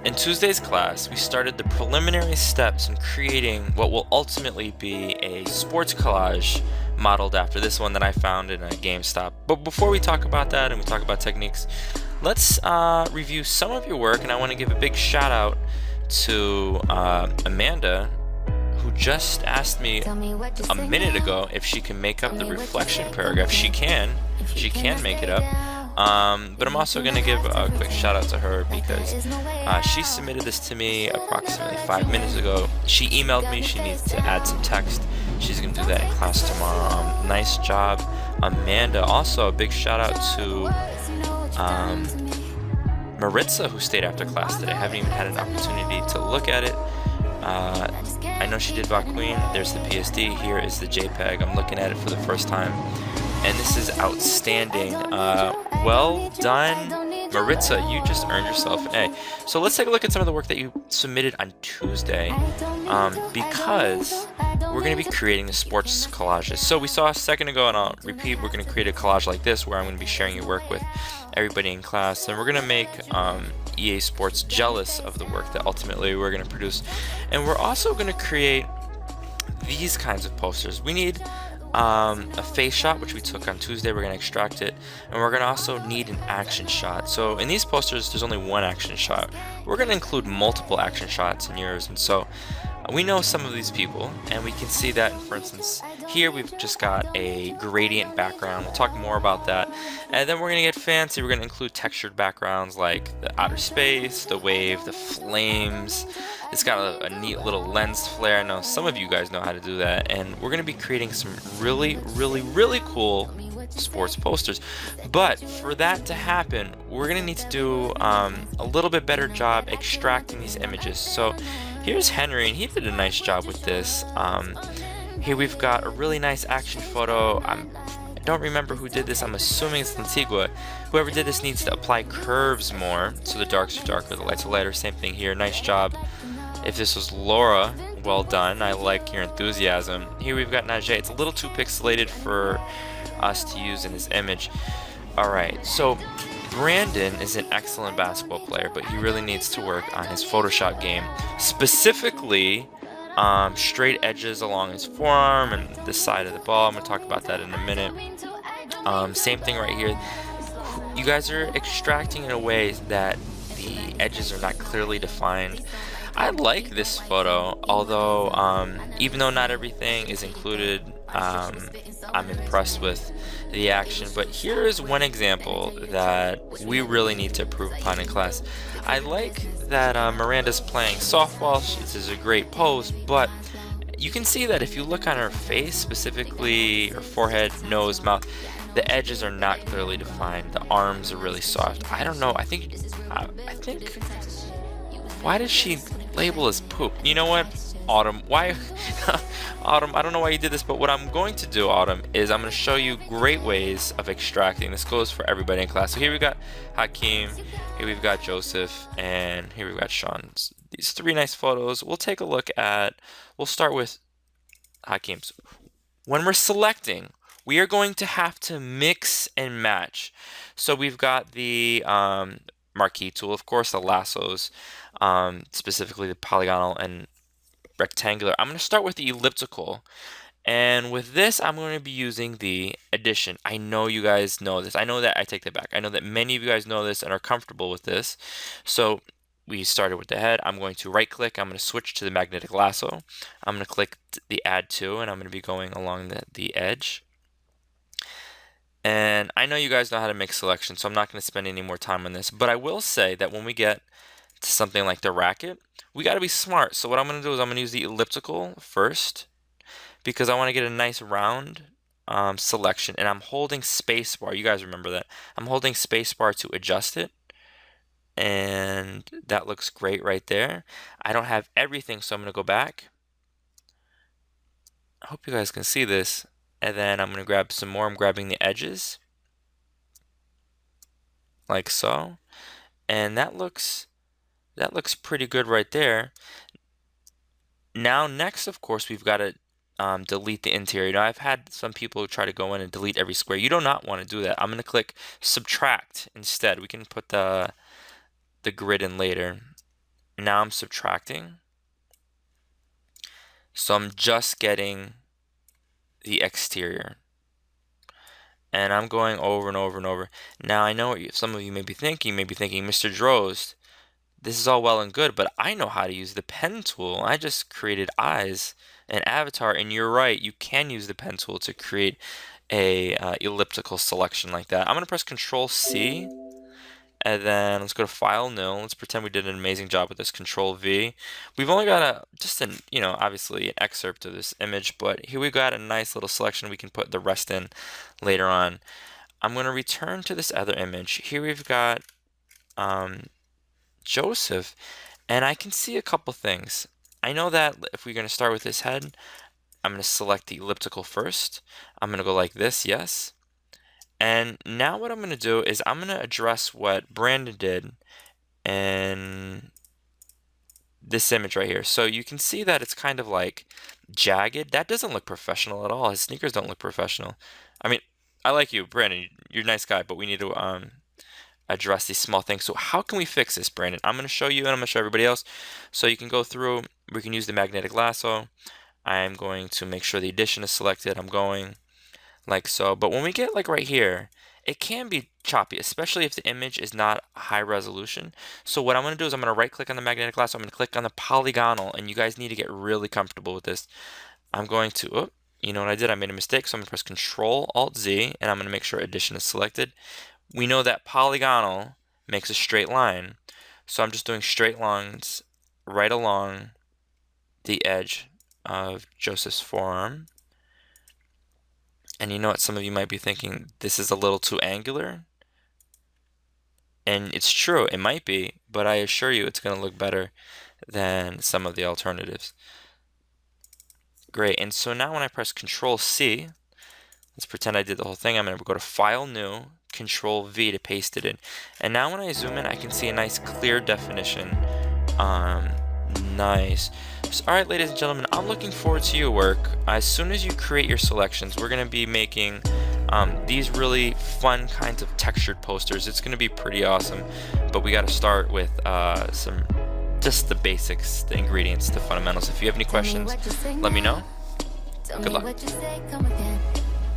In Tuesday's class, we started the preliminary steps in creating what will ultimately be a sports collage modeled after this one that I found in a GameStop. But before we talk about that and we talk about techniques, let's review some of your work, and I want to give a big shout out to Amanda, who just asked me a minute ago if she can make up the reflection paragraph. She can make it up. But I'm also going to give a quick shout out to her because she submitted this to me approximately 5 minutes ago. She emailed me she needs to add some text. She's going to do that in class tomorrow. Nice job, Amanda. Also, a big shout out to Maritza, who stayed after class today. I haven't even had an opportunity to look at it. I know she did Vaqueen. There's the PSD. Here is the JPEG. I'm looking at it for the first time, and this is outstanding. Well done, Maritza. You just earned yourself an A. So let's take a look at some of the work that you submitted on Tuesday, because we're going to be creating the sports collages. So we saw a second ago, and I'll repeat, we're going to create a collage like this where I'm going to be sharing your work with everybody in class, and we're going to make EA Sports jealous of the work that ultimately we're going to produce. And we're also going to create these kinds of posters. We need a face shot, which we took on Tuesday. We're going to extract it, and we're going to also need an action shot. So in these posters, there's only one action shot. We're going to include multiple action shots in yours, and so we know some of these people, and we can see that, for instance, here we've just got a gradient background. We'll talk more about that. And then we're going to get fancy. We're going to include textured backgrounds like the outer space, the wave, the flames. It's got a neat little lens flare. I know some of you guys know how to do that. And we're going to be creating some really, really, really cool sports posters. But for that to happen, we're going to need to do a little bit better job extracting these images. So here's Henry, and he did a nice job with this. Here we've got a really nice action photo. I don't remember who did this. I'm assuming it's Antigua. Whoever did this needs to apply curves more, so the darks are darker, the lights are lighter. Same thing here. Nice job. If this was Laura, well done. I like your enthusiasm. Here we've got Najee. It's a little too pixelated for us to use in this image. Alright, so Brandon is an excellent basketball player, but he really needs to work on his Photoshop game. Specifically, straight edges along his forearm and the side of the ball. I'm going to talk about that in a minute. Same thing right here. You guys are extracting in a way that the edges are not clearly defined. I like this photo, although even though not everything is included, I'm impressed with the action. But here is one example that we really need to improve upon in class. I like that Miranda's playing softball. This is a great pose, but you can see that if you look on her face, specifically her forehead, nose, mouth, the edges are not clearly defined. The arms are really soft. I don't know. I think why did she label as poop? You know what, Autumn? Why, Autumn? I don't know why you did this, but what I'm going to do, Autumn, is I'm going to show you great ways of extracting. This goes for everybody in class. So here we've got Hakeem, here we've got Joseph, and here we've got Sean. These three nice photos. We'll take a look at. We'll start with Hakeem's. When we're selecting, we are going to have to mix and match. So we've got the marquee tool, of course, the lassos, specifically the polygonal and rectangular. I'm going to start with the elliptical, and with this I'm going to be using the addition. I know you guys know this. I know that I take that back. I know that many of you guys know this and are comfortable with this. So we started with the head. I'm going to right click. I'm going to switch to the magnetic lasso. I'm going to click the add to, and I'm going to be going along the edge. And I know you guys know how to make selections, so I'm not going to spend any more time on this. But I will say that when we get to something like the racket, we got to be smart. So what I'm going to do is I'm going to use the elliptical first, because I want to get a nice round selection. And I'm holding spacebar. You guys remember that. I'm holding spacebar to adjust it. And that looks great right there. I don't have everything, so I'm going to go back. I hope you guys can see this. And then I'm going to grab some more. I'm grabbing the edges, like so. And that looks pretty good right there. Now, next, of course, we've got to delete the interior. Now, I've had some people try to go in and delete every square. You do not want to do that. I'm going to click subtract instead. We can put the grid in later. Now I'm subtracting. So I'm just getting the exterior. And I'm going over and over and over. Now I know what some of you may be thinking. Mr. Drozd, this is all well and good, but I know how to use the pen tool. I just created eyes and avatar, and you're right. You can use the pen tool to create a elliptical selection like that. I'm gonna press Control C, and then let's go to File, New. Let's pretend we did an amazing job with this. Control V. We've only got obviously an excerpt of this image, but here we got a nice little selection. We can put the rest in later on. I'm going to return to this other image. Here we've got Joseph, and I can see a couple things. I know that if we're going to start with his head, I'm going to select the elliptical first. I'm going to go like this, yes. And now what I'm going to do is I'm going to address what Brandon did in this image right here. So you can see that it's kind of like jagged. That doesn't look professional at all. His sneakers don't look professional. I mean, I like you, Brandon. You're a nice guy, but we need to address these small things. So how can we fix this, Brandon? I'm going to show you and I'm going to show everybody else. So you can go through. We can use the magnetic lasso. I'm going to make sure the addition is selected. I'm going like so. But when we get like right here, it can be choppy, especially if the image is not high resolution. So what I'm going to do is I'm going to right click on the magnetic lasso. I'm going to click on the polygonal, and you guys need to get really comfortable with this. I'm going to, you know what I did? I made a mistake. So I'm going to press Control Alt Z, and I'm going to make sure addition is selected. We know that polygonal makes a straight line. So I'm just doing straight lines right along the edge of Joseph's forearm. And you know what, some of you might be thinking, this is a little too angular. And it's true, it might be, but I assure you it's going to look better than some of the alternatives. Great, and so now when I press Control C, let's pretend I did the whole thing. I'm going to go to File, New, Control V to paste it in. And now when I zoom in, I can see a nice clear definition. Nice. So, all right, ladies and gentlemen, I'm looking forward to your work. As soon as you create your selections, we're going to be making these really fun kinds of textured posters. It's going to be pretty awesome, but we got to start with just the basics, the ingredients, the fundamentals. If you have any questions, let me know. Good luck.